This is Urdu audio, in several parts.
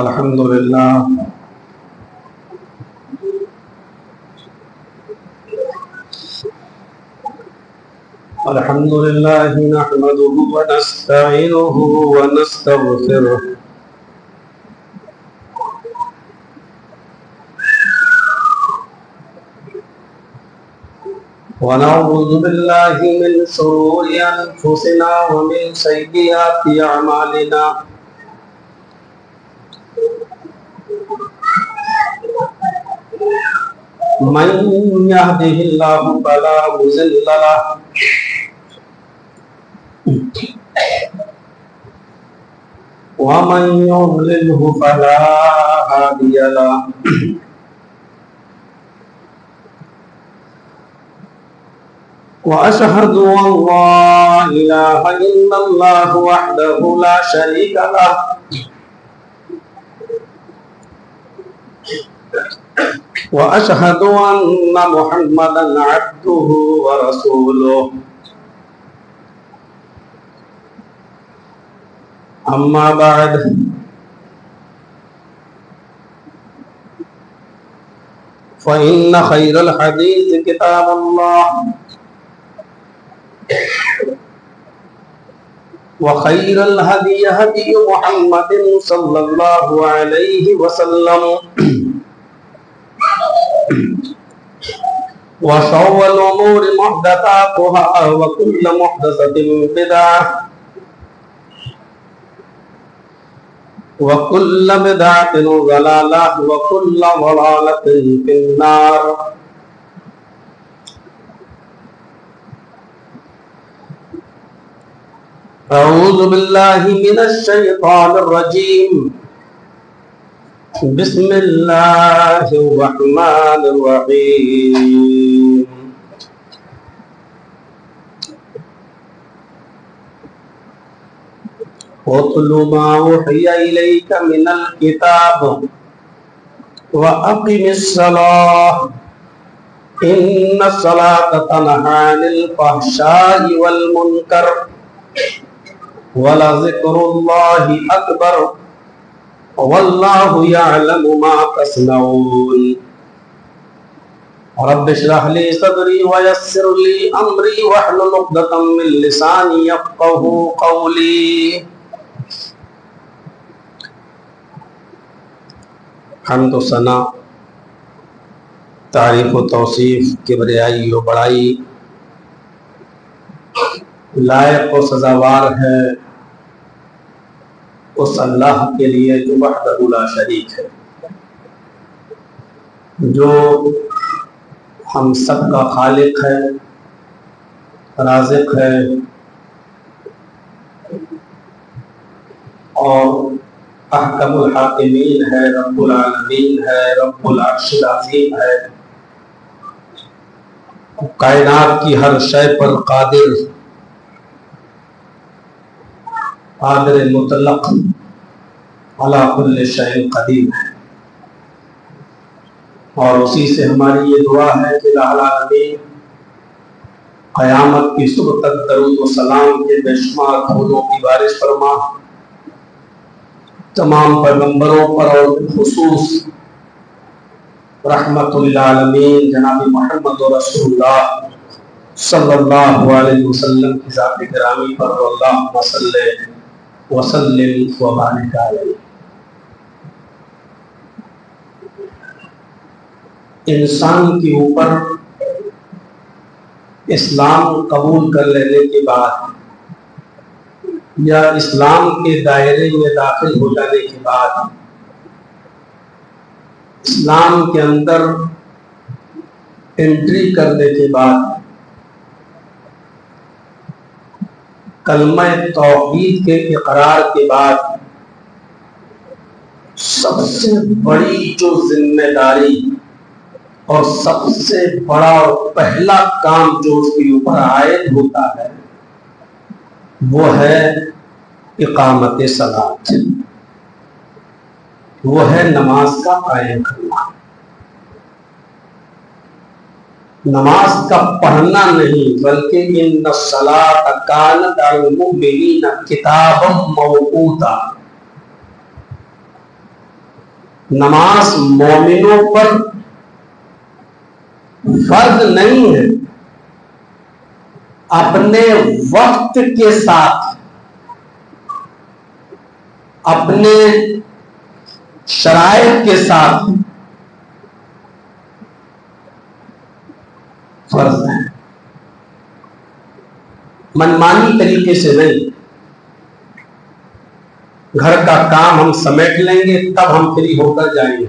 الحمد لله نحمده ونستعينه ونستغفره ونعوذ بالله من شرور أنفسنا ومن سيئات أعمالنا من يهده الله فلا مضل له ومن يضلله فلا هادي له وأشهد أن لا إله إلا الله وحده لا شريك له وأشهد أن محمدا عبده ورسوله أما بعد فإن خير الحديث كتاب الله وخير الهدي هدي محمد صلى الله عليه وسلم وشر الأمور محدثاتها وكل محدثة بدعة وكل بدعة ضلالة وكل ضلالة في النار. أعوذ بالله من الشيطان الرجيم. بسم الله الرحمن الرحيم. واتل ما أوحي إليك من الكتاب وأقم الصلاة إن الصلاة تنهى عن الفحشاء والمنكر ولذكر الله أكبر والله يعلم ما تصنعون. رب اشرح لي صدري ويسر لي أمري واحلل عقدة من لساني يفقهوا قولي. حمد و ثنا، تعریف و توصیف، کبریائی و بڑائی لائق و سزاوار ہے اس اللہ کے لیے جو وحدہ لا شریک ہے، جو ہم سب کا خالق ہے، رازق ہے اور احکم الحاکمین ہے، رب العالمین ہے، رب العرش العظیم ہے، کائنات کی ہر شے پر قادر مطلق، علی کل شیء قدیر ہے. اور اسی سے ہماری یہ دعا ہے کہ الہ العالمین قیامت کی صبح تک درود و سلام کے بے شمار پھولوں کی بارش فرما، تمام پیغمبروں پر اور خصوص رحمت للعالمین جناب محمد رسول اللہ صلی اللہ علیہ وسلم کی ذات گرامی پر اللہم صلی وسلم وبارک علیہ. انسان کے اوپر اسلام قبول کر لینے کے بعد یا اسلام کے دائرے میں داخل ہو جانے کے بعد، اسلام کے اندر انٹری کرنے کے بعد، کلمہ توحید کے اقرار کے بعد، سب سے بڑی جو ذمہ داری اور سب سے بڑا اور پہلا کام جو اس کے اوپر عائد ہوتا ہے وہ ہے اقامت صلاۃ، وہ ہے نماز کا قائم کرنا. نماز کا پڑھنا نہیں بلکہ ان الصلاۃ کانت علی المؤمنین کتابا موقوتا. نماز مومنوں پر فرض نہیں ہے، اپنے وقت کے ساتھ، اپنے شرائط کے ساتھ فرض ہے، منمانی طریقے سے نہیں۔ گھر کا کام ہم سمیٹ لیں گے تب ہم فری ہو کر جائیں گے،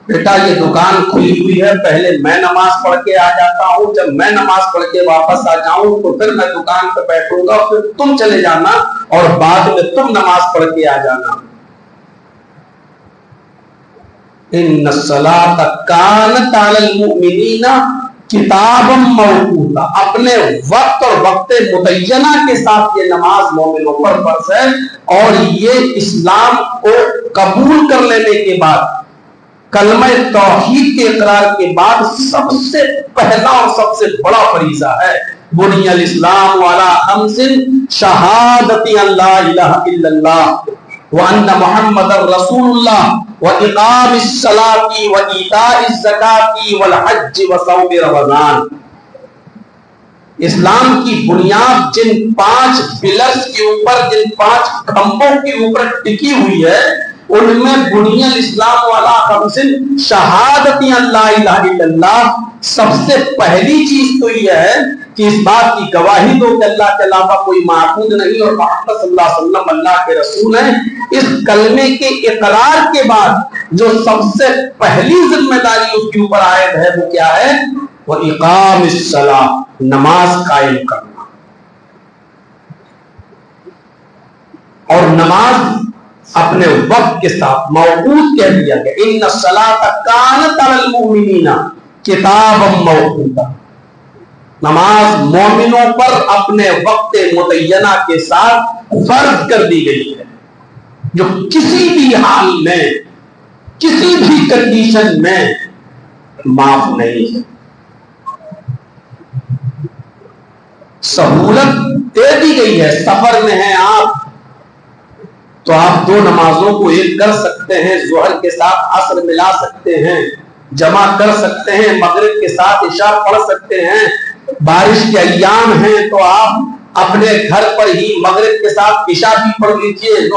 بیٹا یہ دکان کھلی ہوئی ہے، پہلے میں نماز پڑھ کے آ جاتا ہوں، جب میں نماز پڑھ کے واپس آ جاؤں تو پھر میں دکان پہ بیٹھوں گا، پھر تم چلے جانا اور بعد میں تم نماز پڑھ کے آ جانا۔ ان الصلاۃ کانت علی المؤمنین کتابا موقوتا، اپنے وقت اور وقت متعینہ کے ساتھ یہ نماز مومنوں پر فرض ہے، اور یہ اسلام کو قبول کر لینے کے بعد، کلمہ توحید کے اقرار کے بعد سب سے پہلا اور سب سے بڑا فریضہ ہے۔ بنی الاسلام علی خمس شہادت ان لا الہ الا اللہ وان محمد رسول اللہ واقام الصلاۃ وایتاء الزکاۃ والحج وصوم رمضان۔ اسلام کی بنیاد جن 5 پلرز کے اوپر، جن 5 کھمبوں کے اوپر ٹکی ہوئی ہے، ان میں بنی الاسلام والا خمس شہادت ان لا الہ الا اللہ، سب سے پہلی چیز تو یہ ہے کہ اس بات کی گواہی دو کہ اللہ کے علاوہ کوئی معبود نہیں اور محمد صلی اللہ علیہ وسلم اللہ کے رسول ہیں۔ اس کلمے کے اقرار کے بعد جو سب سے پہلی ذمہ داری اس کے اوپر عائد ہے وہ کیا ہے؟ وہ اقام الصلاۃ، نماز قائم کرنا۔ اور نماز اپنے وقت کے ساتھ موقوت کہہ دیا گیا، ان الصلاۃ کانت علی المؤمنین کتابا موقوتا، نماز مومنوں پر اپنے وقت متعینہ کے ساتھ فرض کر دی گئی ہے، جو کسی بھی حال میں، کسی بھی کنڈیشن میں معاف نہیں ہے۔ سہولت دے دی گئی ہے، سفر میں ہیں آپ تو آپ 2 نمازوں کو ایک کر سکتے ہیں، ظہر کے ساتھ عصر ملا سکتے ہیں، جمع کر سکتے ہیں، مغرب کے ساتھ عشاء پڑھ سکتے ہیں۔ بارش کے ایام ہیں تو آپ اپنے گھر پر ہی مغرب کے ساتھ عشاء بھی پڑھ لیجئے،